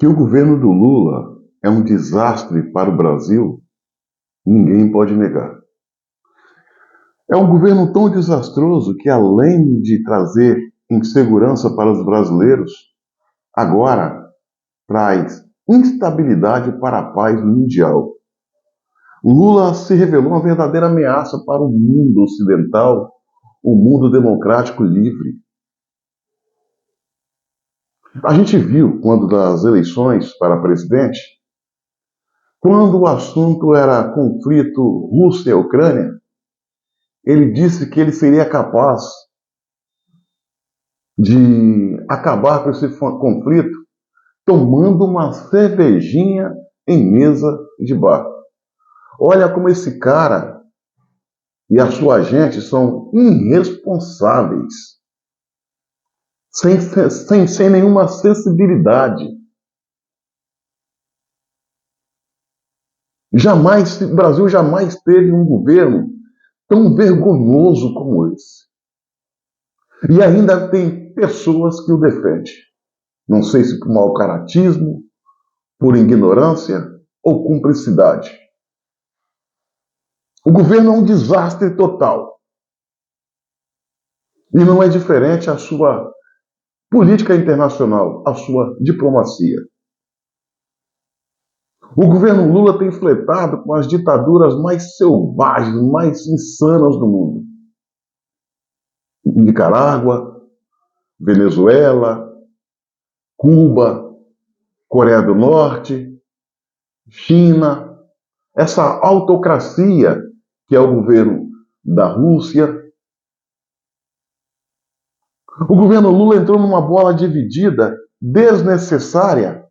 Que o governo do Lula é um desastre para o Brasil, ninguém pode negar. É um governo tão desastroso que, além de trazer insegurança para os brasileiros, agora traz instabilidade para a paz mundial. Lula se revelou uma verdadeira ameaça para o mundo ocidental, o mundo democrático livre. A gente viu, quando das eleições para presidente, quando o assunto era conflito Rússia-Ucrânia, ele disse que ele seria capaz de acabar com esse conflito tomando uma cervejinha em mesa de bar. Olha como esse cara e a sua gente são irresponsáveis, sem nenhuma sensibilidade. O Brasil jamais teve um governo tão vergonhoso como esse. E ainda tem pessoas que o defendem. Não sei se por mau caratismo, por ignorância ou cumplicidade. O governo é um desastre total. E não é diferente a sua política internacional, a sua diplomacia. O governo Lula tem flertado com as ditaduras mais selvagens, mais insanas do mundo. Nicarágua, Venezuela, Cuba, Coreia do Norte, China, essa autocracia que é o governo da Rússia. O governo Lula entrou numa bola dividida desnecessária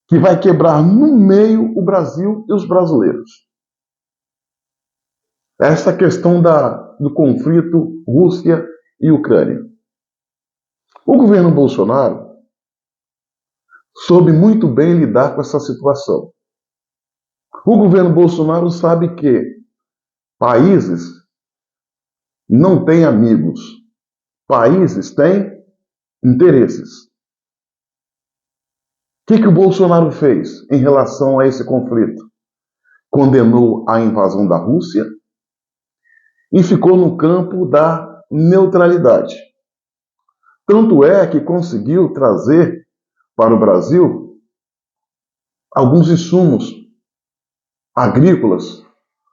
que vai quebrar no meio o Brasil e os brasileiros. Essa questão do conflito Rússia e Ucrânia. O governo Bolsonaro soube muito bem lidar com essa situação. O governo Bolsonaro sabe que países não têm amigos, países têm interesses. O que o Bolsonaro fez em relação a esse conflito? Condenou a invasão da Rússia e ficou no campo da neutralidade. Tanto é que conseguiu trazer para o Brasil alguns insumos agrícolas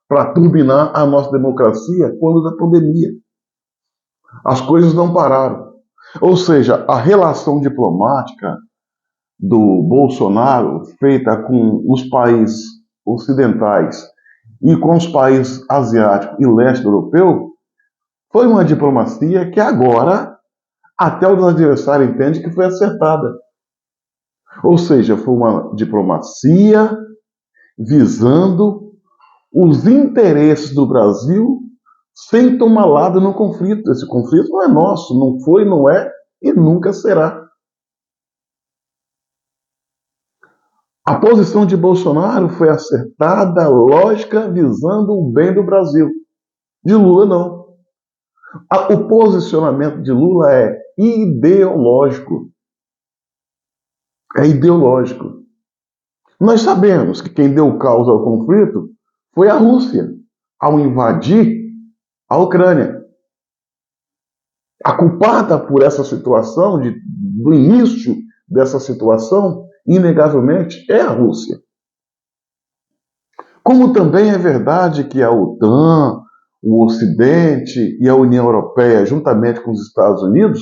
para turbinar a nossa democracia quando da pandemia. As coisas não pararam. Ou seja, a relação diplomática do Bolsonaro, feita com os países ocidentais e com os países asiáticos e leste europeu, foi uma diplomacia que agora até os adversários entendem que foi acertada. Ou seja, foi uma diplomacia visando os interesses do Brasil sem tomar lado no conflito. Esse conflito não é nosso, não foi, não é e nunca será. A posição de Bolsonaro foi acertada, lógica, visando o bem do Brasil. De Lula, não. O posicionamento de Lula é ideológico. É ideológico. Nós sabemos que quem deu causa ao conflito foi a Rússia, ao invadir a Ucrânia. A culpada por essa situação, do início dessa situação, inegavelmente, é a Rússia. Como também é verdade que a OTAN, o Ocidente e a União Europeia, juntamente com os Estados Unidos,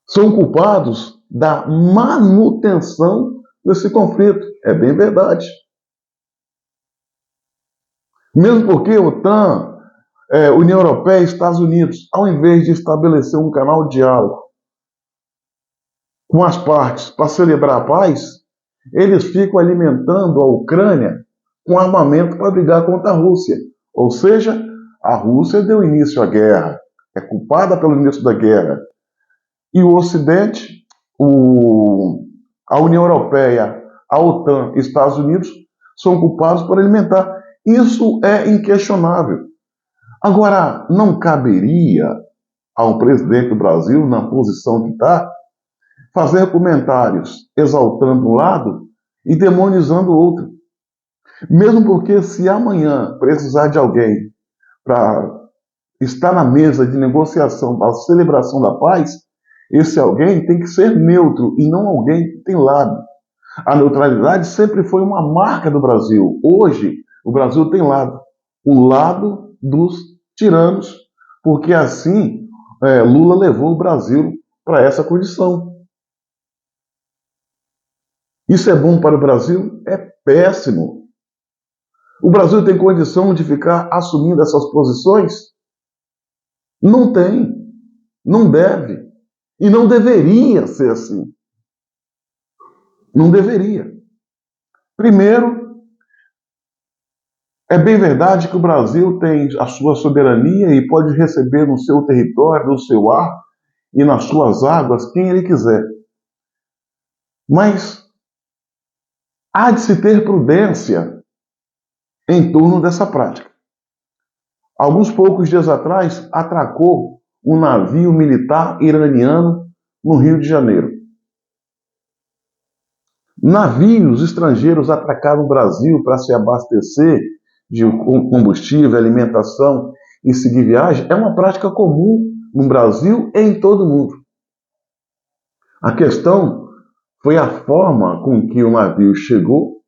são culpados da manutenção desse conflito. É bem verdade. Mesmo porque a OTAN, União Europeia e Estados Unidos, ao invés de estabelecer um canal de diálogo com as partes para celebrar a paz, eles ficam alimentando a Ucrânia com armamento para brigar contra a Rússia. Ou seja, a Rússia deu início à guerra, é culpada pelo início da guerra. E o Ocidente, a União Europeia, a OTAN e Estados Unidos são culpados por alimentar. Isso é inquestionável. Agora, não caberia a um presidente do Brasil, na posição que está, fazer comentários exaltando um lado e demonizando o outro. Mesmo porque se amanhã precisar de alguém para estar na mesa de negociação para a celebração da paz, esse alguém tem que ser neutro e não alguém que tem lado. A neutralidade sempre foi uma marca do Brasil. Hoje, o Brasil tem lado. O lado dos tiranos, porque assim Lula levou o Brasil para essa condição. Isso é bom para o Brasil? É péssimo. O Brasil tem condição de ficar assumindo essas posições? Não tem, não deve e não deveria ser assim. Não deveria. Primeiro, é bem verdade que o Brasil tem a sua soberania e pode receber no seu território, no seu ar e nas suas águas quem ele quiser. Mas há de se ter prudência em torno dessa prática. Alguns poucos dias atrás, atracou um navio militar iraniano no Rio de Janeiro. Navios estrangeiros atracaram o Brasil para se abastecer de combustível, alimentação e seguir viagem é uma prática comum no Brasil e em todo o mundo. A questão foi a forma com que o navio chegou,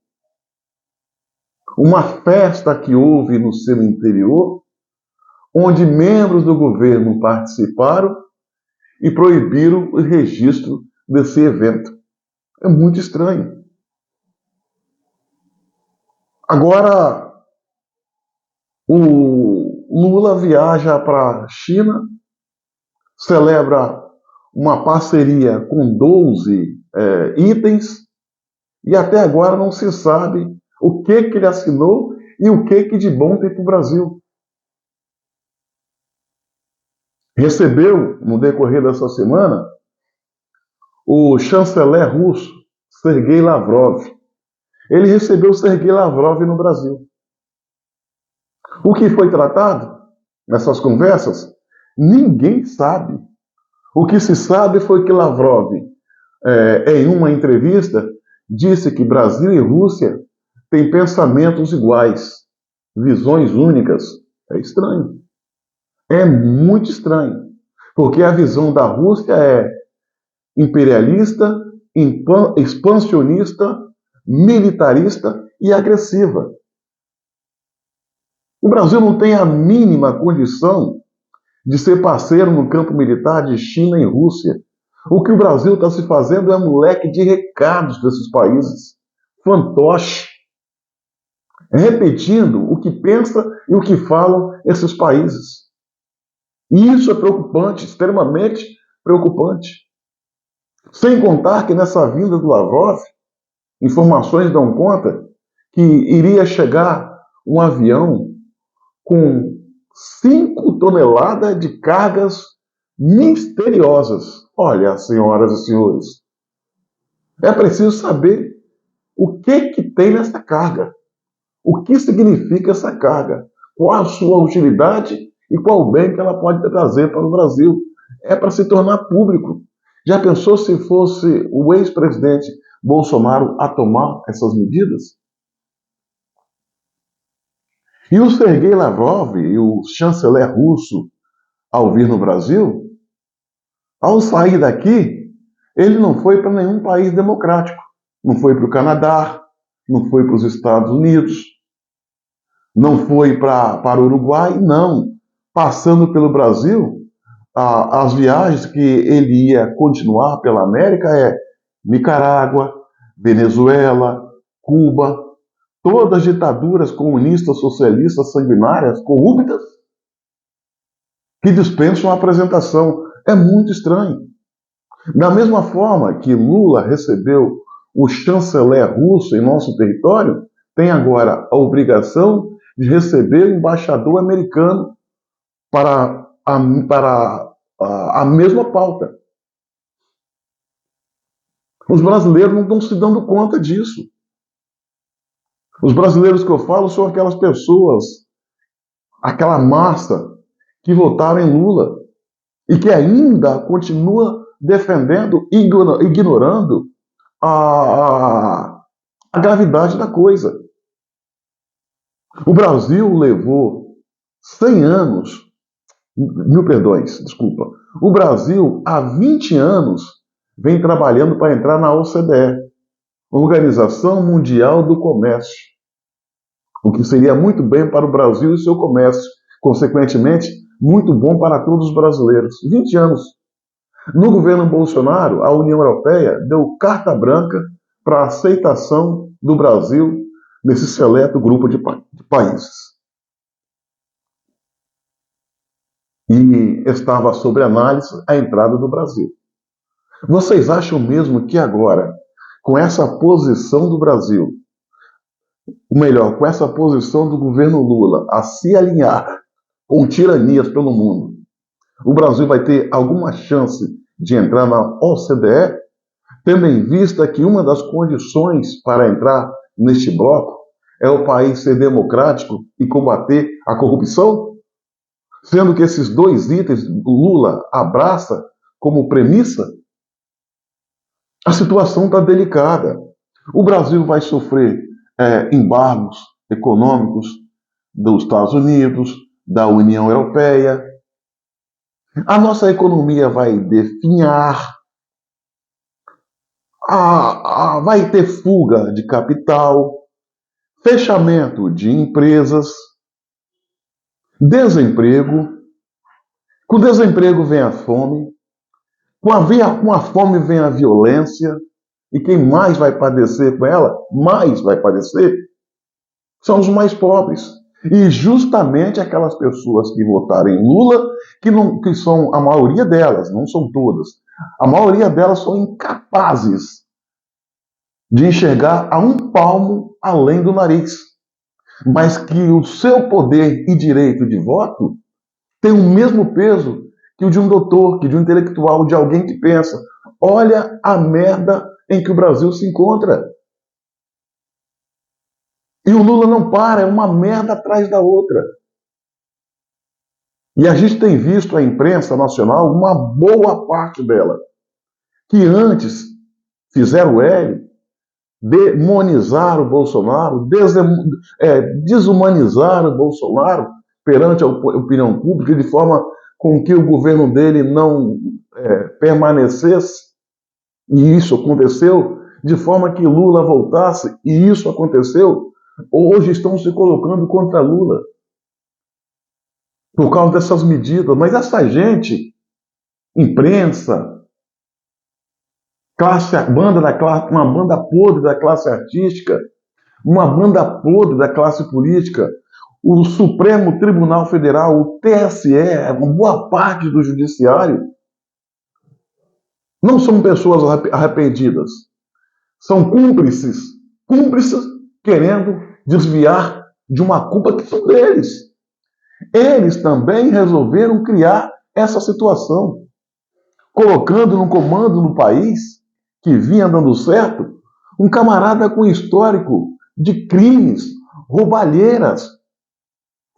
uma festa que houve no seu interior, onde membros do governo participaram e proibiram o registro desse evento. É muito estranho. Agora, o Lula viaja para a China, celebra uma parceria com 12 itens, e até agora não se sabe o que ele assinou e o que de bom tem para o Brasil. Recebeu, no decorrer dessa semana, o chanceler russo, Sergei Lavrov. Ele recebeu Sergei Lavrov no Brasil. O que foi tratado nessas conversas? Ninguém sabe. O que se sabe foi que Lavrov, em uma entrevista, disse que Brasil e Rússia têm pensamentos iguais, visões únicas. É estranho. É muito estranho. Porque a visão da Rússia é imperialista, expansionista, militarista e agressiva. O Brasil não tem a mínima condição de ser parceiro no campo militar de China e Rússia. O que o Brasil está se fazendo é um leque de recados desses países, fantoche, repetindo o que pensa e o que falam esses países. E isso é preocupante, extremamente preocupante. Sem contar que nessa vinda do Lavrov, informações dão conta que iria chegar um avião com 5 toneladas de cargas misteriosas. Olha, senhoras e senhores, é preciso saber o que tem nessa carga. O que significa essa carga? Qual a sua utilidade e qual o bem que ela pode trazer para o Brasil? É para se tornar público. Já pensou se fosse o ex-presidente Bolsonaro a tomar essas medidas? E o Sergei Lavrov, e o chanceler russo, ao vir no Brasil, ao sair daqui, ele não foi para nenhum país democrático. Não foi para o Canadá, não foi para os Estados Unidos, não foi para o Uruguai, não. Passando pelo Brasil, as viagens que ele ia continuar pela América é Nicarágua, Venezuela, Cuba, todas ditaduras comunistas, socialistas, sanguinárias, corruptas, que dispensam a apresentação. É muito estranho. Da mesma forma que Lula recebeu o chanceler russo em nosso território, tem agora a obrigação de receber o embaixador americano para a mesma pauta. Os brasileiros não estão se dando conta disso. Os brasileiros que eu falo são aquelas pessoas, aquela massa que votaram em Lula e que ainda continua defendendo, ignorando a gravidade da coisa. O Brasil levou 100 anos, mil perdões, desculpa. O Brasil, há 20 anos, vem trabalhando para entrar na OCDE, Organização Mundial do Comércio, o que seria muito bem para o Brasil e seu comércio, consequentemente, muito bom para todos os brasileiros. 20 anos. No governo Bolsonaro, a União Europeia deu carta branca para a aceitação do Brasil nesse seleto grupo de países. E estava sob análise a entrada do Brasil. Vocês acham mesmo que agora, com essa posição do Brasil, ou melhor, com essa posição do governo Lula a se alinhar com tiranias pelo mundo, o Brasil vai ter alguma chance de entrar na OCDE, tendo em vista que uma das condições para entrar neste bloco é o país ser democrático e combater a corrupção? Sendo que esses dois itens Lula abraça como premissa, a situação está delicada. O Brasil vai sofrer embargos econômicos dos Estados Unidos, da União Europeia. A nossa economia vai definhar, vai ter fuga de capital, fechamento de empresas, desemprego. Com o desemprego vem a fome, com a fome vem a violência, e quem mais vai padecer com ela, mais vai padecer, são os mais pobres. E justamente aquelas pessoas que votaram em Lula, que são a maioria delas, não são todas, a maioria delas são incapazes de enxergar a um palmo além do nariz, mas que o seu poder e direito de voto tem o mesmo peso que o de um doutor, que de um intelectual, de alguém que pensa. Olha a merda em que o Brasil se encontra. E o Lula não para, é uma merda atrás da outra. E a gente tem visto a imprensa nacional, uma boa parte dela, que antes fizeram L, demonizar o Bolsonaro, desumanizar o Bolsonaro perante a opinião pública, de forma com que o governo dele não permanecesse, e isso aconteceu, de forma que Lula voltasse, e isso aconteceu. Hoje estão se colocando contra Lula por causa dessas medidas. Mas essa gente, imprensa, uma banda podre da classe artística, uma banda podre da classe política, o Supremo Tribunal Federal, o TSE, uma boa parte do judiciário, não são pessoas arrependidas, são cúmplices querendo desviar de uma culpa que são deles. Eles também resolveram criar essa situação, colocando no comando no país, que vinha dando certo, um camarada com histórico de crimes, roubalheiras,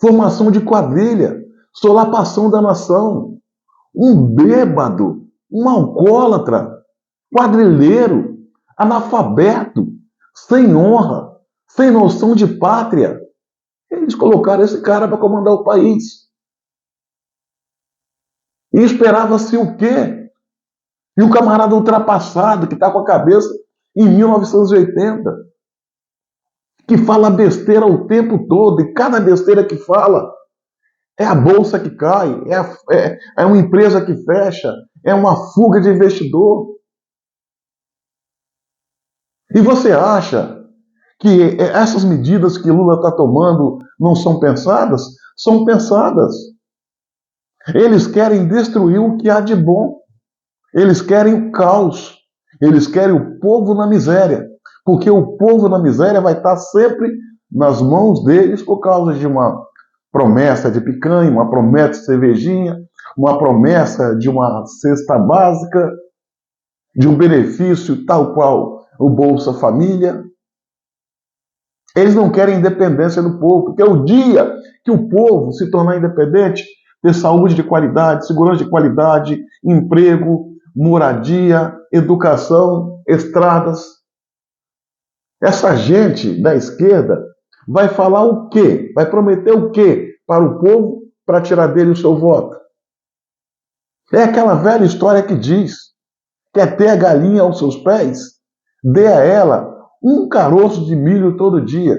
formação de quadrilha, solapação da nação, um bêbado, um alcoólatra, quadrilheiro, analfabeto, sem honra, sem noção de pátria. Eles colocaram esse cara para comandar o país. E esperava-se o quê? E o camarada ultrapassado, que está com a cabeça em 1980, que fala besteira o tempo todo, e cada besteira que fala é a bolsa que cai, é uma empresa que fecha, é uma fuga de investidor. E você acha que essas medidas que Lula está tomando não são pensadas? São pensadas. Eles querem destruir o que há de bom. Eles querem o caos. Eles querem o povo na miséria. Porque o povo na miséria vai estar sempre nas mãos deles por causa de uma promessa de picanha, uma promessa de cervejinha, uma promessa de uma cesta básica, de um benefício tal qual o Bolsa Família. Eles não querem independência do povo, porque é o dia que o povo se tornar independente, ter saúde de qualidade, segurança de qualidade, emprego, moradia, educação, estradas. Essa gente da esquerda vai falar o quê? Vai prometer o quê para o povo para tirar dele o seu voto? É aquela velha história que diz: quer ter a galinha aos seus pés? Dê a ela um caroço de milho todo dia.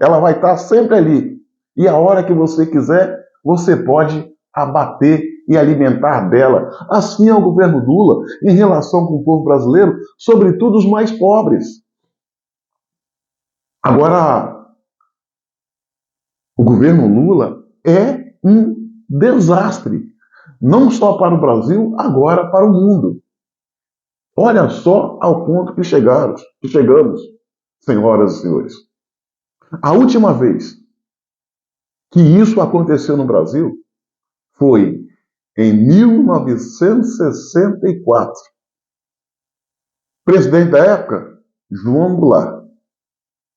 Ela vai estar sempre ali. E a hora que você quiser, você pode abater e alimentar dela. Assim é o governo Lula em relação com o povo brasileiro, sobretudo os mais pobres. Agora, o governo Lula é um desastre, não só para o Brasil, agora para o mundo. Olha só ao ponto que chegamos, senhoras e senhores. A última vez que isso aconteceu no Brasil foi em 1964. Presidente da época, João Goulart.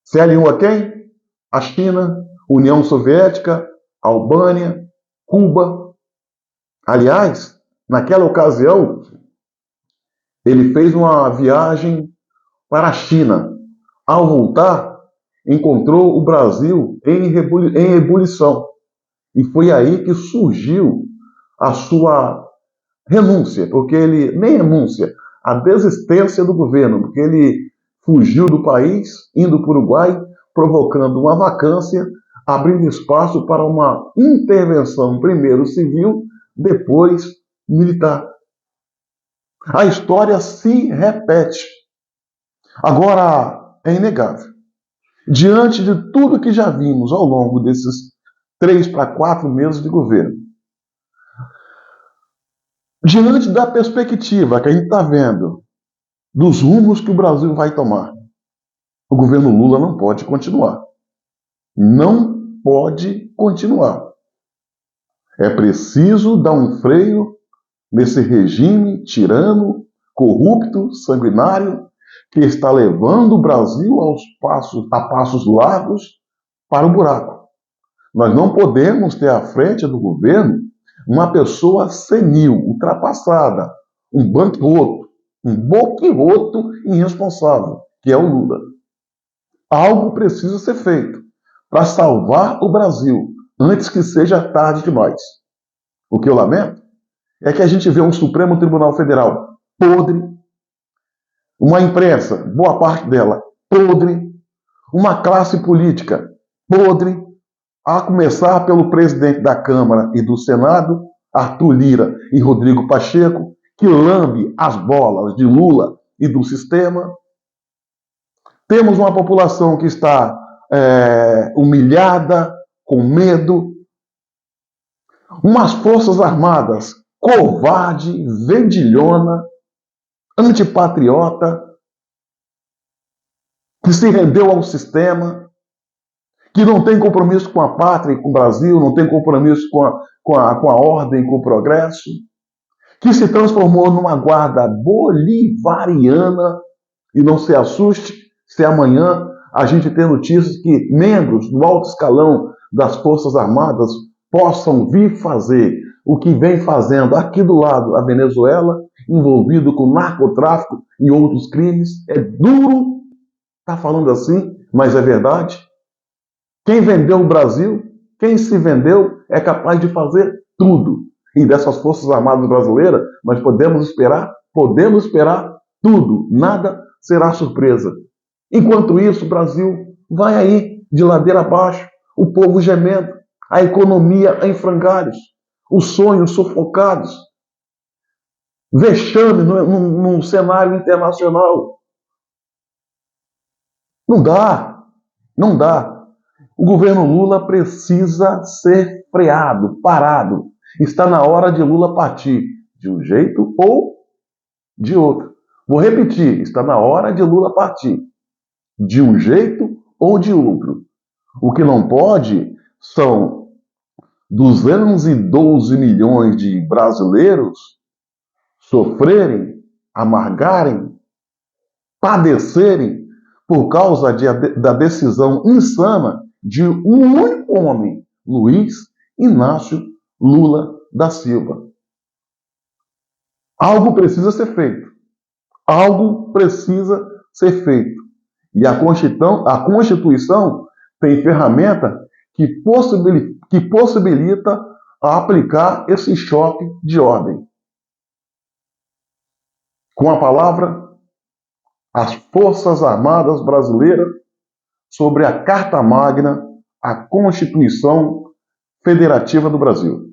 Se alinhou a quem? A China, União Soviética, Albânia, Cuba. Aliás, naquela ocasião, ele fez uma viagem para a China. Ao voltar, encontrou o Brasil em ebulição. E foi aí que surgiu a sua renúncia, porque ele, nem renúncia, a desistência do governo, porque ele fugiu do país, indo para o Uruguai, provocando uma vacância, abrindo espaço para uma intervenção, primeiro civil, depois militar. A história se repete. Agora, é inegável. Diante de tudo que já vimos ao longo desses 3 para 4 meses de governo, diante da perspectiva que a gente está vendo dos rumos que o Brasil vai tomar, o governo Lula não pode continuar. Não pode continuar. É preciso dar um freio nesse regime tirano, corrupto, sanguinário, que está levando o Brasil a passos largos para o buraco. Nós não podemos ter à frente do governo uma pessoa senil, ultrapassada, um boquirroto irresponsável, que é o Lula. Algo precisa ser feito para salvar o Brasil antes que seja tarde demais. O que eu lamento é que a gente vê um Supremo Tribunal Federal podre, uma imprensa, boa parte dela, podre, uma classe política podre, a começar pelo presidente da Câmara e do Senado, Arthur Lira e Rodrigo Pacheco, que lambe as bolas de Lula e do sistema. Temos uma população que está humilhada, com medo, umas forças armadas covarde, vendilhona, antipatriota, que se rendeu ao sistema, que não tem compromisso com a pátria e com o Brasil, não tem compromisso com a ordem, com o progresso, que se transformou numa guarda bolivariana, e não se assuste se amanhã a gente tem notícias que membros do alto escalão das Forças Armadas possam vir fazer o que vem fazendo aqui do lado a Venezuela, envolvido com narcotráfico e outros crimes. É duro estar falando assim, mas é verdade. Quem vendeu o Brasil, quem se vendeu, é capaz de fazer tudo. E dessas Forças Armadas brasileiras, nós podemos esperar tudo. Nada será surpresa. Enquanto isso, o Brasil vai aí de ladeira abaixo, o povo gemendo, a economia em frangalhos, os sonhos sufocados, vexame num cenário internacional. Não dá, não dá. O governo Lula precisa ser freado, parado. Está na hora de Lula partir de um jeito ou de outro. Vou repetir, está na hora de Lula partir de um jeito ou de outro. O que não pode são 212 milhões de brasileiros sofrerem, amargarem, padecerem por causa da decisão insana de um único homem, Luiz Inácio Lula da Silva. Algo precisa ser feito. Algo precisa ser feito. E a Constituição tem ferramenta que possibilita aplicar esse choque de ordem. Com a palavra, as Forças Armadas Brasileiras sobre a Carta Magna, a Constituição Federativa do Brasil.